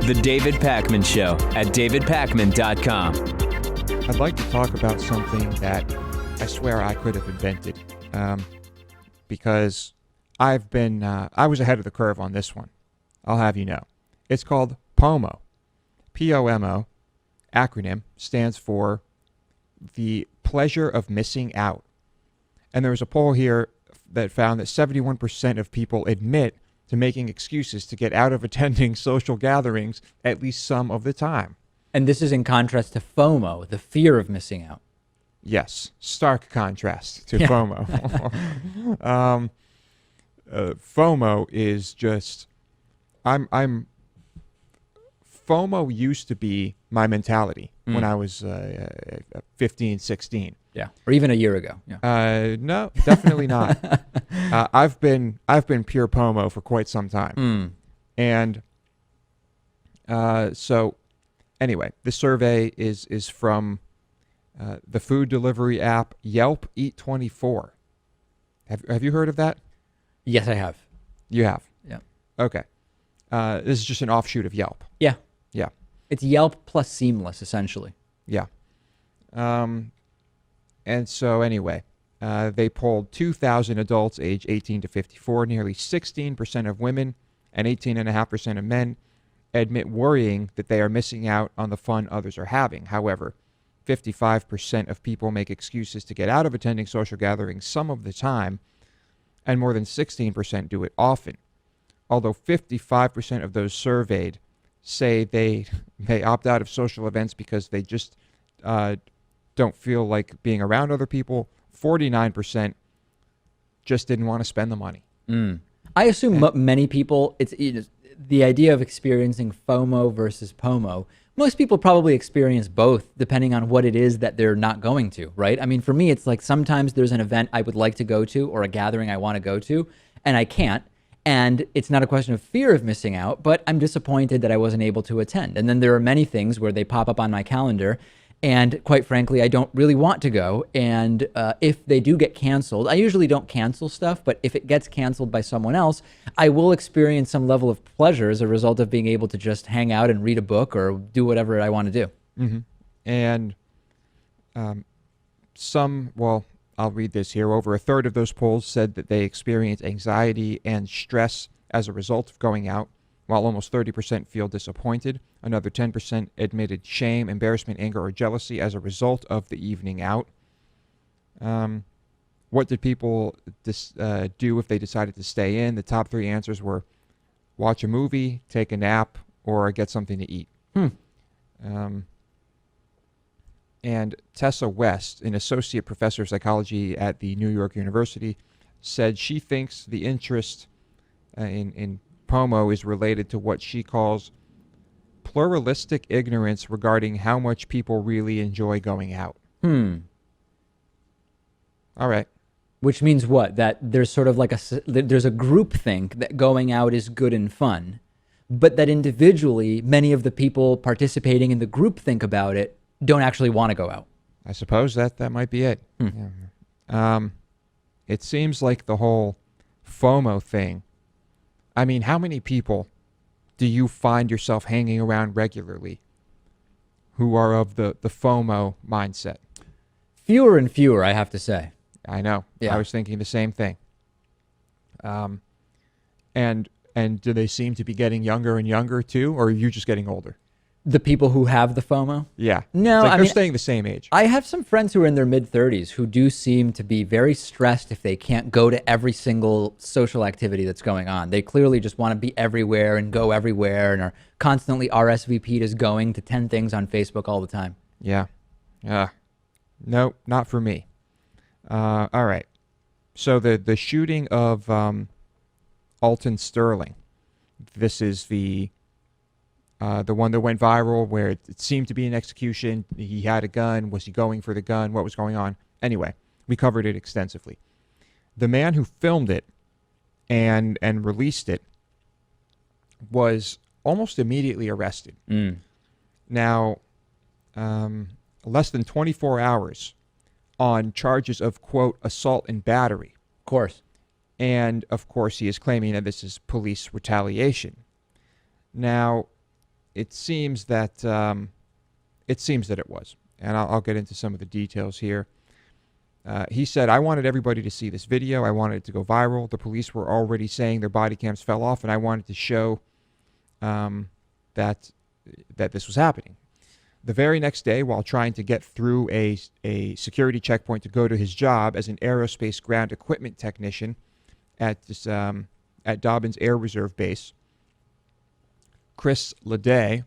The David Pakman Show at davidpakman.com. I'd like to talk about something that I swear I could have invented, because I was ahead of the curve on this one. I'll have you know. It's called POMO. POMO, acronym, stands for the pleasure of missing out. And there was a poll here that found that 71% of people admit to making excuses to get out of attending social gatherings at least some of the time. And this is in contrast to FOMO, the fear of missing out. Yes, stark contrast to FOMO. FOMO is just, FOMO used to be my mentality when I was 15, 16. Yeah, or even a year ago. Yeah. No, definitely not. I've been pure POMO for quite some time. And so anyway, the survey is from the food delivery app Yelp Eat24. Have you heard of that? Yes, I have. You have? Yeah. Okay. This is just an offshoot of Yelp. Yeah. Yeah. It's Yelp plus Seamless, essentially. Yeah. And so anyway, they polled 2,000 adults age 18 to 54. Nearly 16% of women and 18.5% of men admit worrying that they are missing out on the fun others are having. However, 55% of people make excuses to get out of attending social gatherings some of the time, and more than 16% do it often. Although 55% of those surveyed say they opt out of social events because they just don't feel like being around other people, 49% just didn't want to spend the money. I assume many people, it's the idea of experiencing FOMO versus POMO. Most people probably experience both depending on what it is that they're not going to, right? I mean, for me, it's like sometimes there's an event I would like to go to or a gathering I want to go to, and I can't. And it's not a question of fear of missing out, but I'm disappointed that I wasn't able to attend. And then there are many things where they pop up on my calendar, and quite frankly, I don't really want to go. And if they do get canceled, I usually don't cancel stuff, but if it gets canceled by someone else, I will experience some level of pleasure as a result of being able to just hang out and read a book or do whatever I want to do. Mm-hmm. And I'll read this here. Over a third of those polls said that they experience anxiety and stress as a result of going out, while almost 30% feel disappointed. Another 10% admitted shame, embarrassment, anger, or jealousy as a result of the evening out. What did people do if they decided to stay in? The top three answers were watch a movie, take a nap, or get something to eat. And Tessa West, an associate professor of psychology at the New York University, said she thinks the interest in POMO is related to what she calls pluralistic ignorance regarding how much people really enjoy going out. All right. Which means what? That there's sort of like there's a group think that going out is good and fun, but that individually, many of the people participating in the group think about it don't actually want to go out. I suppose that might be it. Yeah. It seems like the whole FOMO thing. I mean, how many people do you find yourself hanging around regularly who are of the FOMO mindset? Fewer and fewer, I have to say. I know. Yeah. I was thinking the same thing. And do they seem to be getting younger and younger too, or are you just getting older? The people who have the FOMO? Yeah. No, it's like I they're mean, staying the same age. I have some friends who are in their mid-30s who do seem to be very stressed if they can't go to every single social activity that's going on. They clearly just want to be everywhere and go everywhere and are constantly RSVP'd as going to 10 things on Facebook all the time. Yeah. No, not for me. All right. So the shooting of Alton Sterling, this is the one that went viral where it seemed to be an execution. He had a gun. Was he going for the gun? What was going on? Anyway, we covered it extensively. The man who filmed it and released it was almost immediately arrested. Now, less than 24 hours on charges of, quote, assault and battery. Of course. And, of course, he is claiming that this is police retaliation. Now, it seems that it was. And I'll get into some of the details here. He said, I wanted everybody to see this video. I wanted it to go viral. The police were already saying their body cams fell off, and I wanted to show that this was happening. The very next day, while trying to get through a security checkpoint to go to his job as an aerospace ground equipment technician at Dobbins Air Reserve Base, Chris Leday,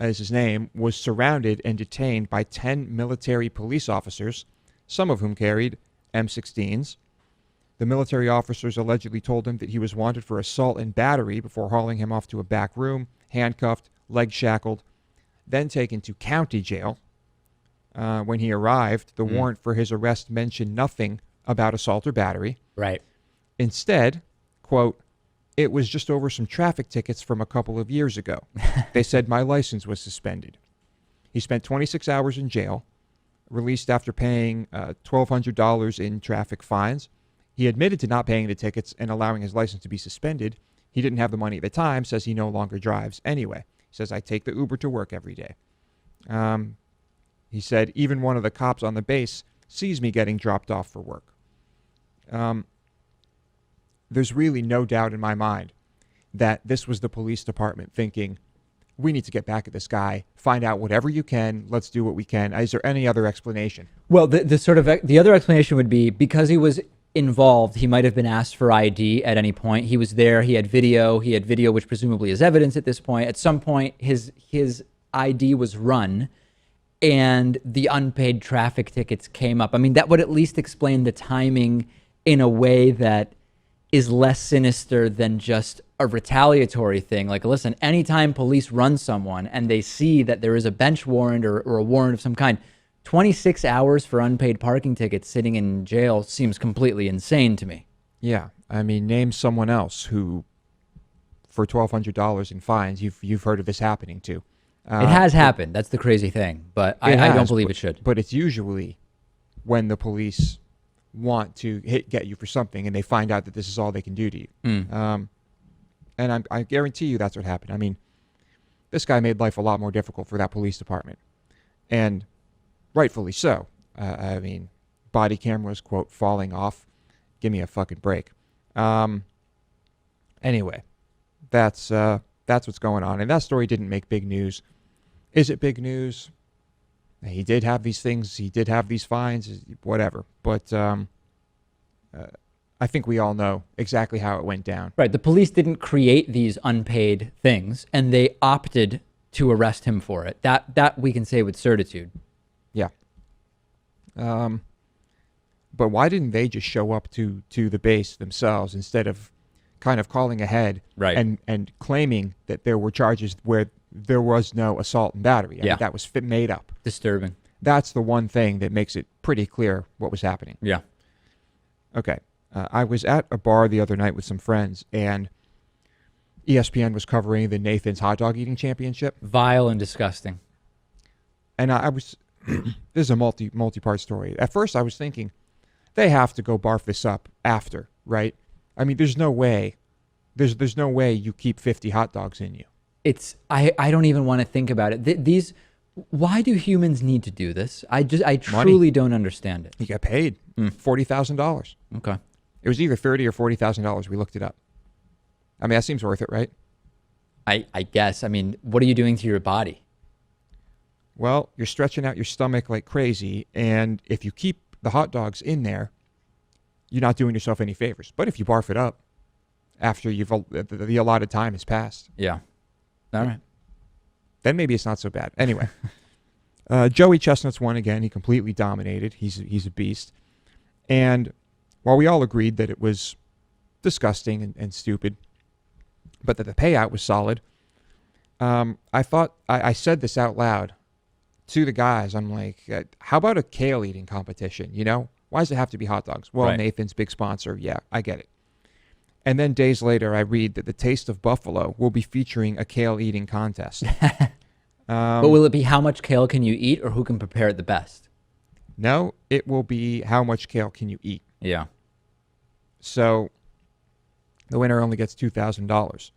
as his name, was surrounded and detained by 10 military police officers, some of whom carried M16s. The military officers allegedly told him that he was wanted for assault and battery before hauling him off to a back room, handcuffed, legs shackled, then taken to county jail. When he arrived, the warrant for his arrest mentioned nothing about assault or battery. Right. Instead, quote, it was just over some traffic tickets from a couple of years ago. They said my license was suspended. He spent 26 hours in jail, released after paying $1,200 in traffic fines. He admitted to not paying the tickets and allowing his license to be suspended. He didn't have the money at the time, says he no longer drives anyway. He says, I take the Uber to work every day. He said, even one of the cops on the base sees me getting dropped off for work. There's really no doubt in my mind that this was the police department thinking, we need to get back at this guy, find out whatever you can, let's do what we can. Is there any other explanation? Well, the other explanation would be because he was involved, he might have been asked for ID at any point. He was there, he had video, which presumably is evidence at this point. At some point, his ID was run and the unpaid traffic tickets came up. I mean, that would at least explain the timing in a way that is less sinister than just a retaliatory thing. Like, listen, anytime police run someone and they see that there is a bench warrant or a warrant of some kind, 26 hours for unpaid parking tickets sitting in jail seems completely insane to me. Yeah. I mean, name someone else who, for $1,200 in fines, you've heard of this happening to. It has happened. That's the crazy thing. But I don't believe it should. But it's usually when the police want to get you for something and they find out that this is all they can do to you. And I guarantee you that's what happened. I mean, this guy made life a lot more difficult for that police department. And rightfully so. I mean, body cameras, quote, falling off. Give me a fucking break. Anyway, that's what's going on. And that story didn't make big news. Is it big news? He did have these things. He did have these fines, whatever. But I think we all know exactly how it went down. Right. The police didn't create these unpaid things, and they opted to arrest him for it. That we can say with certitude. Yeah. But why didn't they just show up to the base themselves instead of kind of calling ahead and claiming that there were charges where there was no assault and battery? I mean, that was made up. Disturbing. That's the one thing that makes it pretty clear what was happening. Yeah. Okay. I was at a bar the other night with some friends, and ESPN was covering the Nathan's Hot Dog Eating Championship. Vile and disgusting. And I was, this is a multi-part story. At first I was thinking, they have to go barf this up after, right? I mean, there's no way you keep 50 hot dogs in you. I don't even want to think about it. Why do humans need to do this? I truly don't understand it. You get paid $40,000. Okay. It was either $30,000 or $40,000. We looked it up. I mean, that seems worth it, right? I guess. I mean, what are you doing to your body? Well, you're stretching out your stomach like crazy, and if you keep the hot dogs in there, you're not doing yourself any favors. But if you barf it up after the allotted time has passed, yeah, all right, then maybe it's not so bad. Anyway, Joey Chestnut's won again. He completely dominated. He's a beast. And while we all agreed that it was disgusting and stupid, but that the payout was solid, I thought I said this out loud to the guys. I'm like, how about a kale eating competition? You know, why does it have to be hot dogs? Well, right. Nathan's big sponsor. Yeah, I get it. And then days later, I read that the Taste of Buffalo will be featuring a kale eating contest. But will it be how much kale can you eat or who can prepare it the best? No, it will be how much kale can you eat. Yeah. So the winner only gets $2,000.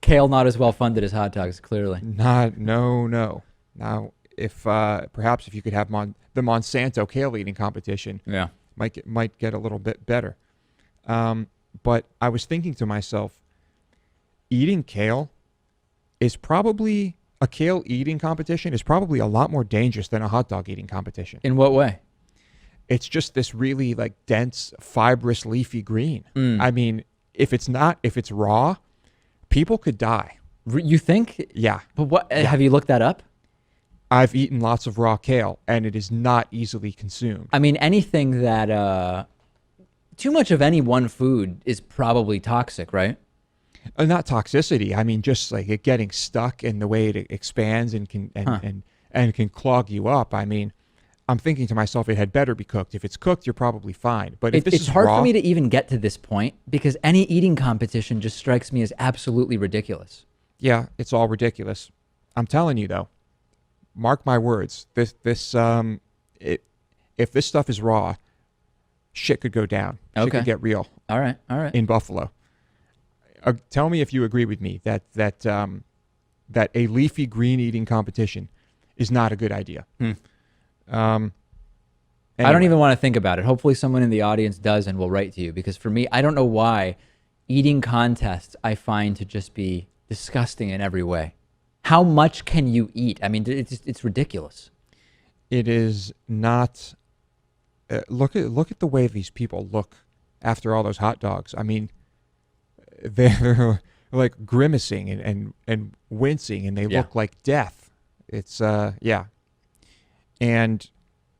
Kale not as well funded as hot dogs, clearly. No. Now, if perhaps if you could have the Monsanto kale eating competition, Yeah. might get a little bit better. But I was thinking to myself, eating kale is probably a kale eating competition is probably a lot more dangerous than a hot dog eating competition. In what way? It's just this really like dense, fibrous, leafy green. I mean, if it's raw, people could die. You think? Yeah. But what? Have you looked that up? I've eaten lots of raw kale, and it is not easily consumed. I mean, anything that too much of any one food is probably toxic, right? Not toxicity. I mean, just like it getting stuck in the way it expands and can clog you up. I mean, I'm thinking to myself, it had better be cooked. If it's cooked, you're probably fine. But if this is hard raw, for me to even get to this point because any eating competition just strikes me as absolutely ridiculous. yeah, it's all ridiculous. I'm telling you though, mark my words. If this stuff is raw, shit could go down. Shit Okay. could get real. All right. In Buffalo. Tell me if you agree with me that a leafy green eating competition is not a good idea. I don't Anyway. even want to think about it. Hopefully someone in the audience does and will write to you because for me, I don't know why eating contests I find to just be disgusting in every way. How much can you eat? I mean, it's ridiculous. It is not. Look at the way these people look after all those hot dogs. I mean, they're like grimacing and wincing, and they look like death. It's yeah. And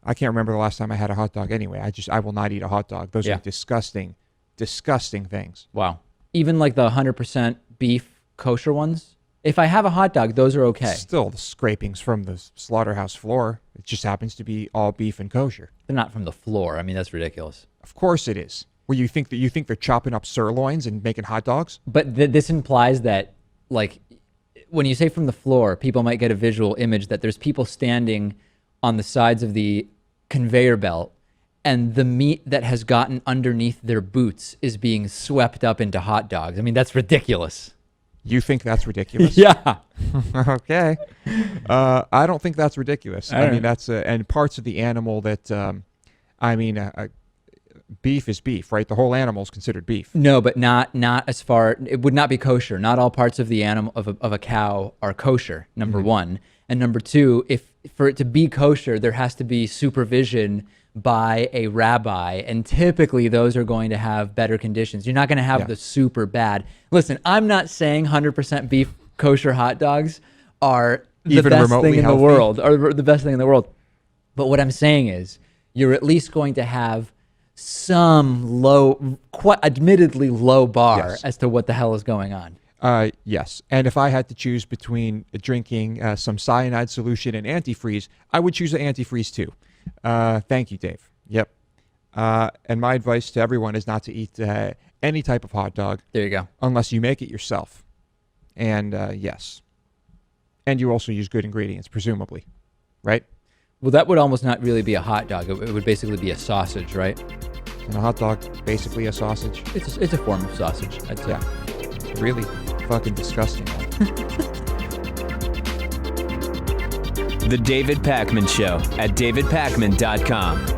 I can't remember the last time I had a hot dog. Anyway, I will not eat a hot dog. Those are disgusting things. Wow. Even like the 100% beef kosher ones. If I have a hot dog, those are okay. Still, the scrapings from the slaughterhouse floor. It just happens to be all beef and kosher. They're not from the floor. I mean, that's ridiculous. Of course it is. Well, you think they're chopping up sirloins and making hot dogs? But this implies that, like, when you say from the floor, people might get a visual image that there's people standing on the sides of the conveyor belt and the meat that has gotten underneath their boots is being swept up into hot dogs. I mean, that's ridiculous. You think that's ridiculous? Yeah. Okay. I don't think that's ridiculous. All I mean, right. that's and parts of the animal that, beef is beef, right? The whole animal is considered beef. No, but not as far. It would not be kosher. Not all parts of the animal of a cow are kosher. Number one, and number two, if for it to be kosher, there has to be supervision by a rabbi, and typically those are going to have better conditions. You're not going to have the super bad. Listen, I'm not saying 100% beef kosher hot dogs are the Even best remotely thing in healthy? the world, or the best thing in the world. But what I'm saying is, you're at least going to have some low, quite admittedly low bar Yes. as to what the hell is going on. Yes. And if I had to choose between drinking some cyanide solution and antifreeze, I would choose the antifreeze too. Thank you, Dave. Yep. And my advice to everyone is not to eat any type of hot dog There you go. unless you make it yourself. And yes. And you also use good ingredients, presumably. Right? Well, that would almost not really be a hot dog. It would basically be a sausage, right? And a hot dog, basically a sausage. It's a form of sausage, I'd say. Yeah. Really fucking disgusting. The David Pakman Show at davidpakman.com.